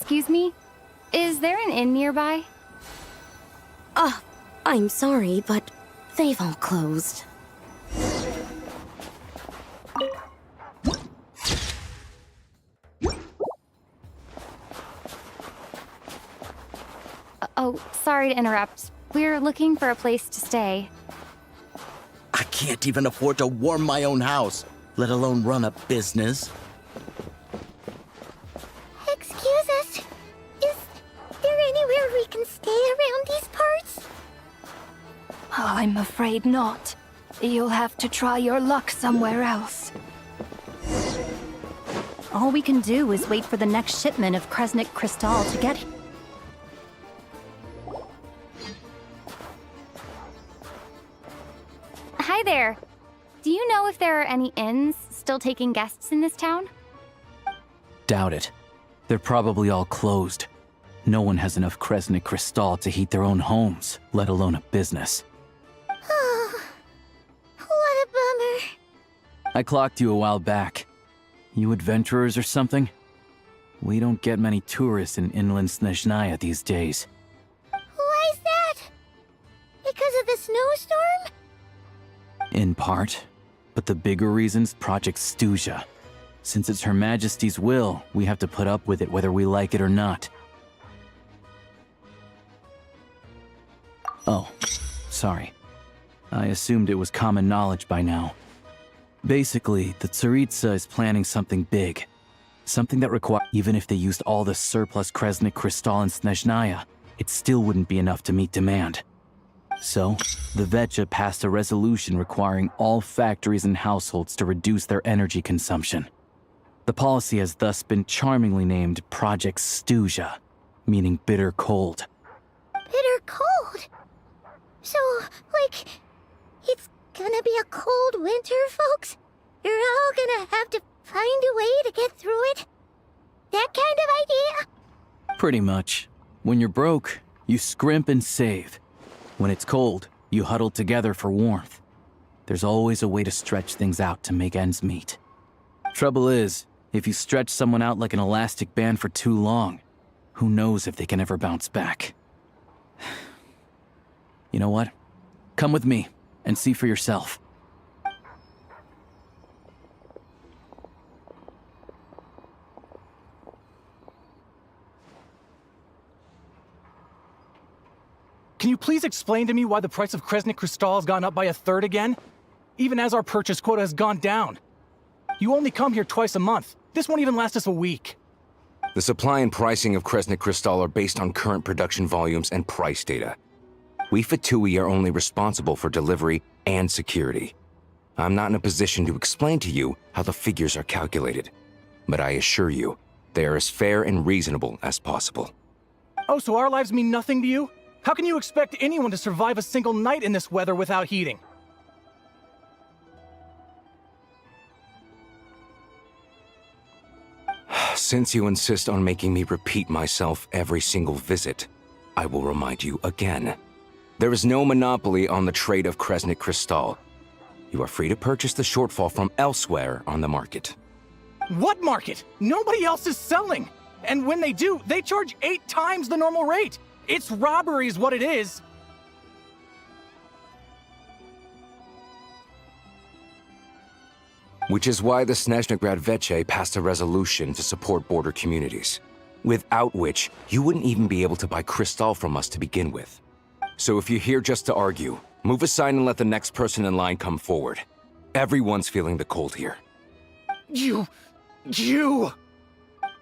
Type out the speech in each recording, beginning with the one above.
Excuse me? Is there an inn nearby? I'm sorry, but they've all closed. Oh, sorry to interrupt. We're looking for a place to stay. I can't even afford to warm my own house, let alone run a business. Excuse us. Is there anywhere we can stay around these parts? I'm afraid not. You'll have to try your luck somewhere else. All we can do is wait for the next shipment of Kresnik Crystal to get here. Hi there. Do you know if there are any inns still taking guests in this town? Doubt it. They're probably all closed. No one has enough Kresnik Crystal to heat their own homes, let alone a business. Oh, what a bummer. I clocked you a while back. You adventurers or something? We don't get many tourists in inland Snezhnaya these days. Why is that? Because of the snowstorm? In part. But the bigger reason's Project Stuzha. Since it's Her Majesty's will, we have to put up with it whether we like it or not. Oh, sorry. I assumed it was common knowledge by now. Basically, the Tsaritsa is planning something big. Something that requires... Even if they used all the surplus Kresnik Crystal in Snezhnaya, it still wouldn't be enough to meet demand. So, the Vecha passed a resolution requiring all factories and households to reduce their energy consumption. The policy has thus been charmingly named Project Stuzha, meaning bitter cold. Bitter cold? So, like, it's gonna be a cold winter, folks? You're all gonna have to find a way to get through it? That kind of idea? Pretty much. When you're broke, you scrimp and save. When it's cold, you huddle together for warmth. There's always a way to stretch things out to make ends meet. Trouble is, if you stretch someone out like an elastic band for too long, who knows if they can ever bounce back. You know what? Come with me and see for yourself. Can you please explain to me why the price of Kresnik Crystal has gone up by 1/3 again? Even as our purchase quota has gone down. You only come here twice a month. This won't even last us a week. The supply and pricing of Kresnik Crystal are based on current production volumes and price data. We Fatui are only responsible for delivery and security. I'm not in a position to explain to you how the figures are calculated, but I assure you, they are as fair and reasonable as possible. Oh, so our lives mean nothing to you? How can you expect anyone to survive a single night in this weather without heating? Since you insist on making me repeat myself every single visit, I will remind you again. There is no monopoly on the trade of Kresnik Crystal. You are free to purchase the shortfall from elsewhere on the market. What market? Nobody else is selling! And when they do, they charge 8 times the normal rate! It's robbery is what it is! Which is why the Snezhnagrad Veche passed a resolution to support border communities, without which you wouldn't even be able to buy crystal from us to begin with. So if you're here just to argue, move aside and let the next person in line come forward. Everyone's feeling the cold here. You...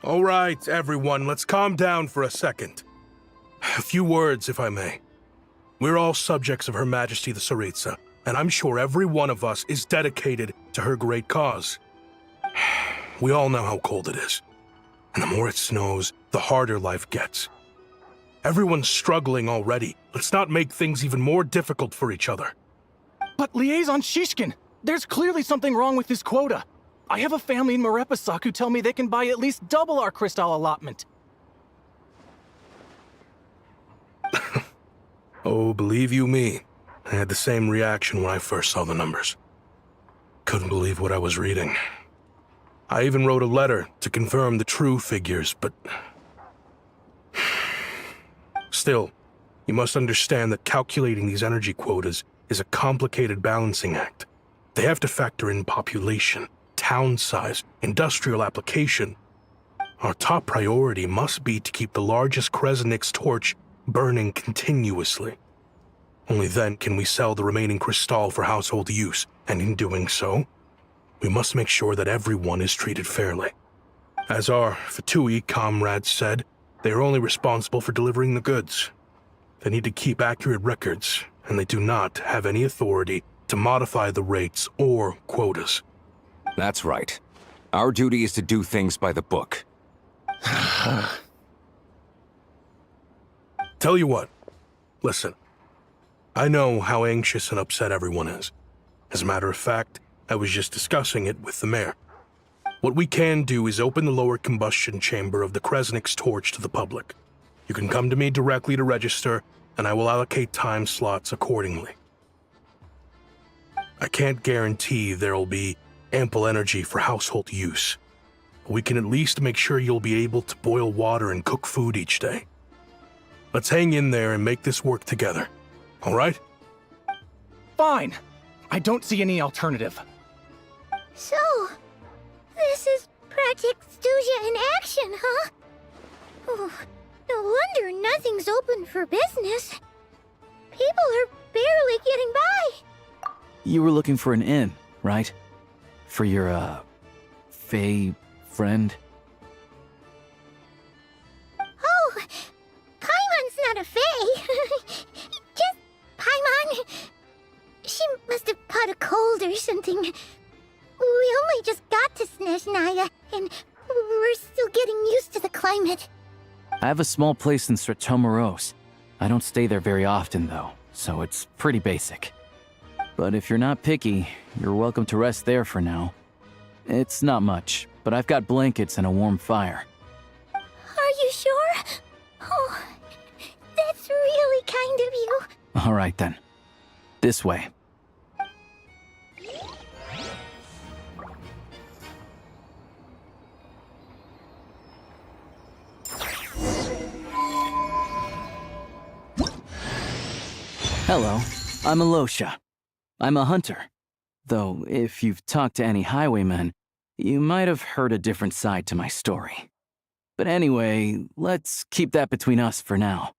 All right, everyone, let's calm down for a second. A few words, if I may. We're all subjects of Her Majesty the Tsaritsa, and I'm sure every one of us is dedicated to her great cause. We all know how cold it is, and the more it snows, the harder life gets. Everyone's struggling already. Let's not make things even more difficult for each other. But Liaison Shishkin, there's clearly something wrong with this quota. I have a family in Marepasak who tell me they can buy at least double our crystal allotment. Oh, believe you me, I had the same reaction when I first saw the numbers. Couldn't believe what I was reading. I even wrote a letter to confirm the true figures, but Still, you must understand that calculating these energy quotas is a complicated balancing act. They have to factor in population, town size, industrial application. Our top priority must be to keep the largest Kresnik's torch burning continuously. Only then can we sell the remaining crystal for household use, and in doing so, we must make sure that everyone is treated fairly. As our Fatui comrades said, they are only responsible for delivering the goods. They need to keep accurate records, and they do not have any authority to modify the rates or quotas. That's right. Our duty is to do things by the book. Tell you what, listen. I know how anxious and upset everyone is. As a matter of fact, I was just discussing it with the mayor. What we can do is open the lower combustion chamber of the Kresnik's torch to the public. You can come to me directly to register, and I will allocate time slots accordingly. I can't guarantee there'll be ample energy for household use, but we can at least make sure you'll be able to boil water and cook food each day. Let's hang in there and make this work together, all right? Fine. I don't see any alternative. So, this is Project Stuja in action, huh? Oh, no wonder nothing's open for business. People are barely getting by. You were looking for an inn, right? For your, Fae friend? Oh, Paimon's not a fae. Just Paimon. She must have caught a cold or something. We only just got to Snezhnaya, and we're still getting used to the climate. I have a small place in Stratomaros. I don't stay there very often, though, so it's pretty basic. But if you're not picky, you're welcome to rest there for now. It's not much, but I've got blankets and a warm fire. Are you sure? Oh, that's really kind of you. All right, then. This way. Hello, I'm Alosha. I'm a hunter. Though, if you've talked to any highwaymen, you might have heard a different side to my story. But anyway, let's keep that between us for now.